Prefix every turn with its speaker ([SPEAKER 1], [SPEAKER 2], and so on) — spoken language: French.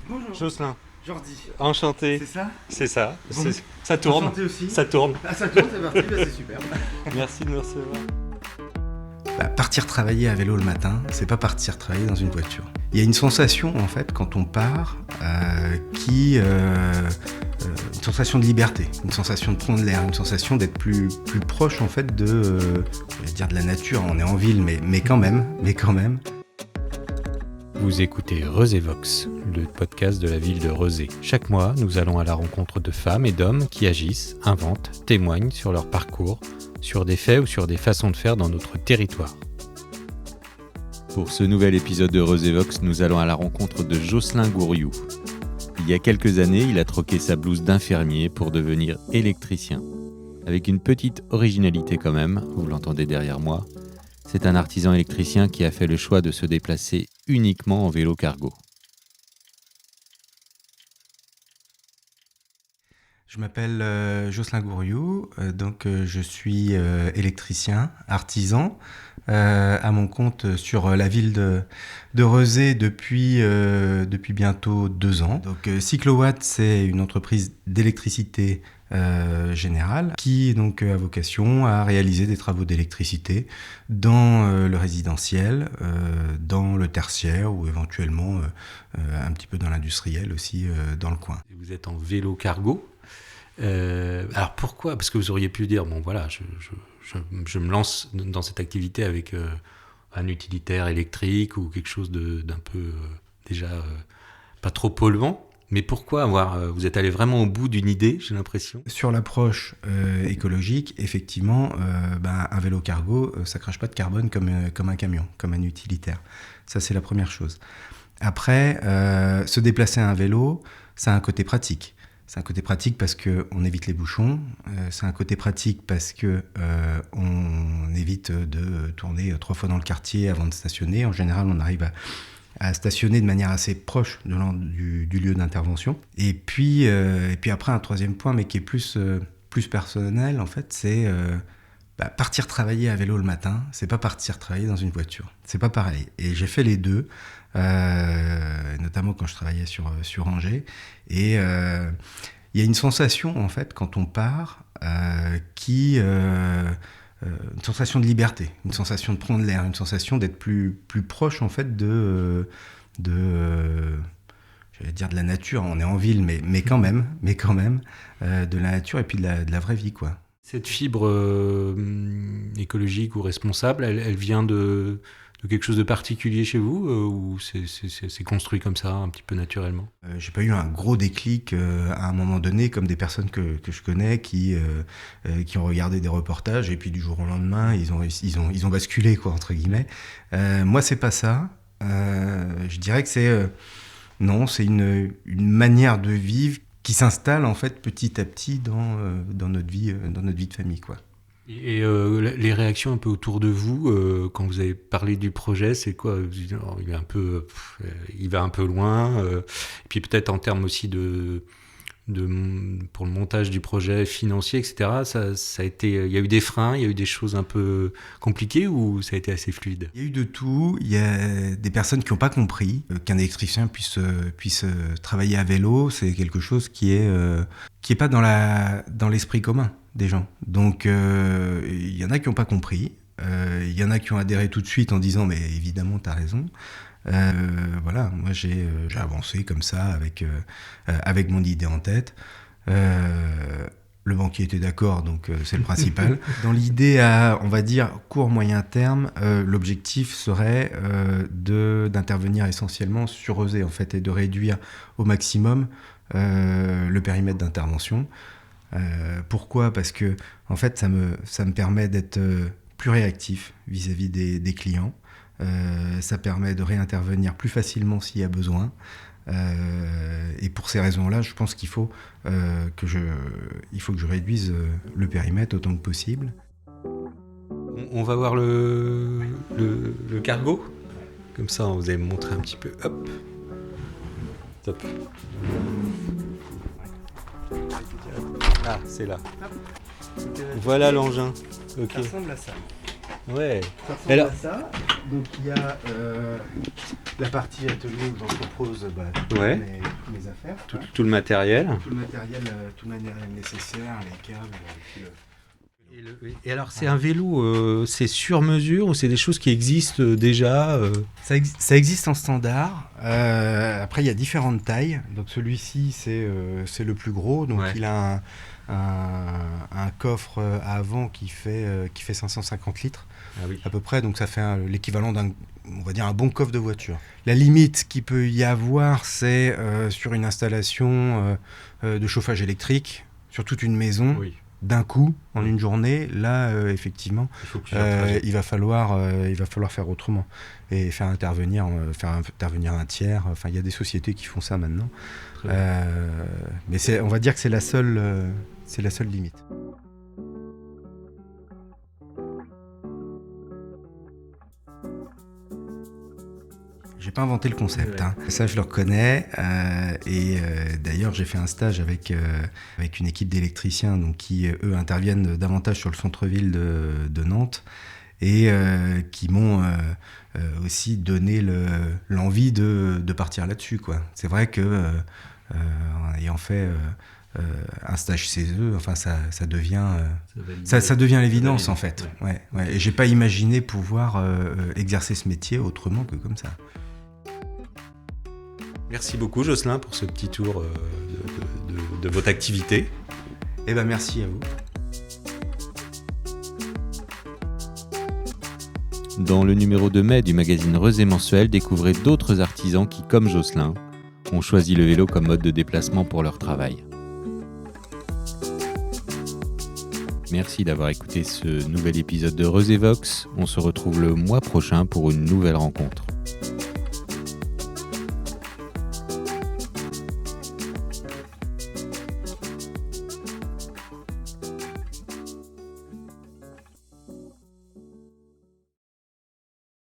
[SPEAKER 1] Bonjour.
[SPEAKER 2] Jocelyn,
[SPEAKER 1] Jordi.
[SPEAKER 2] enchanté.
[SPEAKER 1] C'est ça?
[SPEAKER 2] C'est ça.
[SPEAKER 1] Bon.
[SPEAKER 2] Ça tourne.
[SPEAKER 1] Enchanté aussi.
[SPEAKER 2] Ça tourne.
[SPEAKER 1] Ah, ça tourne, c'est parti, c'est super.
[SPEAKER 2] Merci de me recevoir.
[SPEAKER 3] Partir travailler à vélo le matin, c'est pas partir travailler dans une voiture. Il y a une sensation en fait quand on part une sensation de liberté, une sensation de prendre l'air, une sensation d'être plus proche en fait de la nature. On est en ville, mais quand même.
[SPEAKER 4] Vous écoutez Reusévox, le podcast de la ville de Rezé. Chaque mois, nous allons à la rencontre de femmes et d'hommes qui agissent, inventent, témoignent sur leur parcours, sur des faits ou sur des façons de faire dans notre territoire.
[SPEAKER 5] Pour ce nouvel épisode de Reusévox, nous allons à la rencontre de Jocelyn Gouriou. Il y a quelques années, il a troqué sa blouse d'infirmier pour devenir électricien. Avec une petite originalité quand même, vous l'entendez derrière moi, c'est un artisan électricien qui a fait le choix de se déplacer uniquement en vélo cargo.
[SPEAKER 3] Je m'appelle Jocelyn Gouriou, je suis électricien, artisan, à mon compte sur la ville de Rezé depuis bientôt 2 ans. Donc Cyclowatt, c'est une entreprise d'électricité générale qui donc a vocation à réaliser des travaux d'électricité dans le résidentiel, dans le tertiaire ou éventuellement un petit peu dans l'industriel aussi dans le coin.
[SPEAKER 2] Vous êtes en vélo cargo. Alors pourquoi ? Parce que vous auriez pu dire, bon voilà, je me lance dans cette activité avec un utilitaire électrique ou quelque chose d'un peu pas trop polluant. Mais pourquoi vous êtes allé vraiment au bout d'une idée, j'ai l'impression.
[SPEAKER 3] Sur l'approche écologique, effectivement, un vélo cargo, ça crache pas de carbone comme un camion, comme un utilitaire. Ça, c'est la première chose. Après, se déplacer à un vélo, ça a un côté pratique. C'est un côté pratique parce qu'on évite les bouchons. C'est un côté pratique parce qu'on évite de tourner 3 fois dans le quartier avant de stationner. En général, on arrive à stationner de manière assez proche du lieu d'intervention. Et puis après, un troisième point, mais qui est plus personnel, en fait, c'est partir travailler à vélo le matin. C'est pas partir travailler dans une voiture. C'est pas pareil. Et j'ai fait les deux, notamment quand je travaillais sur Angers. Et il y a une sensation, en fait, quand on part, une sensation de liberté, une sensation de prendre l'air, une sensation d'être plus proche en fait de la nature. On est en ville, mais quand même, de la nature et puis de la vraie vie, quoi.
[SPEAKER 2] Cette fibre écologique ou responsable, elle vient de quelque chose de particulier chez vous ou c'est construit comme ça, un petit peu naturellement ?
[SPEAKER 3] J'ai pas eu un gros déclic à un moment donné, comme des personnes que je connais qui ont regardé des reportages et puis du jour au lendemain, ils ont basculé, quoi, entre guillemets. Moi, c'est pas ça. Je dirais que c'est une manière de vivre qui s'installe en fait petit à petit dans notre vie de famille, quoi.
[SPEAKER 2] Et les réactions un peu autour de vous, quand vous avez parlé du projet, c'est quoi ? Il va un peu loin. Et puis peut-être en termes aussi pour le montage du projet financier, etc. Ça a été, il y a eu des freins, il y a eu des choses un peu compliquées ou ça a été assez fluide ?
[SPEAKER 3] Il y a eu de tout. Il y a des personnes qui n'ont pas compris qu'un électricien puisse travailler à vélo. C'est quelque chose qui est pas dans l'esprit commun des gens. Donc il y en a qui n'ont pas compris. Il y en a qui ont adhéré tout de suite en disant mais évidemment t'as raison. Voilà, moi j'ai avancé comme ça avec mon idée en tête. Le banquier était d'accord, donc c'est le principal. Dans l'idée à, on va dire, court-moyen terme, l'objectif serait d'intervenir essentiellement sur Rezé, en fait, et de réduire au maximum le périmètre d'intervention. Pourquoi ? Parce que, en fait, ça me permet d'être plus réactif vis-à-vis des clients. Ça permet de réintervenir plus facilement s'il y a besoin. Et pour ces raisons-là, je pense qu'il faut que je réduise le périmètre autant que possible.
[SPEAKER 2] On va voir le cargo. Comme ça, vous allez me montrer un petit peu. Hop. Top. Ah, c'est là. Voilà l'engin. Ok.
[SPEAKER 3] Ça ressemble à ça.
[SPEAKER 2] Ouais.
[SPEAKER 3] Ça ressemble
[SPEAKER 2] Alors-
[SPEAKER 3] à ça. Donc il y a la partie atelier où j'entrepose toutes
[SPEAKER 2] Ouais.
[SPEAKER 3] mes affaires.
[SPEAKER 2] Tout le matériel.
[SPEAKER 3] Tout le matériel nécessaire, les câbles. Puis
[SPEAKER 2] Et alors, c'est un vélo, c'est sur mesure ou c'est des choses qui existent déjà
[SPEAKER 3] Ça existe en standard. Après, il y a différentes tailles. Donc celui-ci, c'est le plus gros. Donc
[SPEAKER 2] Ouais.
[SPEAKER 3] il a un coffre à avant qui fait 550 litres
[SPEAKER 2] Ah oui.
[SPEAKER 3] à peu près. Donc ça fait l'équivalent on va dire un bon coffre de voiture. La limite qu'il peut y avoir, c'est sur une installation de chauffage électrique sur toute une maison.
[SPEAKER 2] Oui.
[SPEAKER 3] D'un coup, en une journée, là, effectivement,
[SPEAKER 2] Il faut plusieurs trajets.
[SPEAKER 3] il va falloir faire autrement et faire intervenir un tiers. Enfin, il y a des sociétés qui font ça maintenant.
[SPEAKER 2] Très bien.
[SPEAKER 3] Mais on va dire que c'est la seule limite. J'ai pas inventé le concept,
[SPEAKER 2] Ouais.
[SPEAKER 3] hein. Ça je le reconnais. D'ailleurs, j'ai fait un stage avec une équipe d'électriciens donc, qui, eux, interviennent davantage sur le centre-ville de Nantes et qui m'ont aussi donné l'envie de partir là-dessus, quoi. C'est vrai que en ayant fait un stage chez eux, enfin, ça devient l'évidence en fait. Ouais, ouais. Et j'ai pas imaginé pouvoir exercer ce métier autrement que comme ça.
[SPEAKER 2] Merci beaucoup, Jocelyn, pour ce petit tour de votre activité.
[SPEAKER 3] Eh ben merci à vous.
[SPEAKER 5] Dans le numéro de mai du magazine Rezé Mensuel, découvrez d'autres artisans qui, comme Jocelyn, ont choisi le vélo comme mode de déplacement pour leur travail. Merci d'avoir écouté ce nouvel épisode de Rezé Vox. On se retrouve le mois prochain pour une nouvelle rencontre.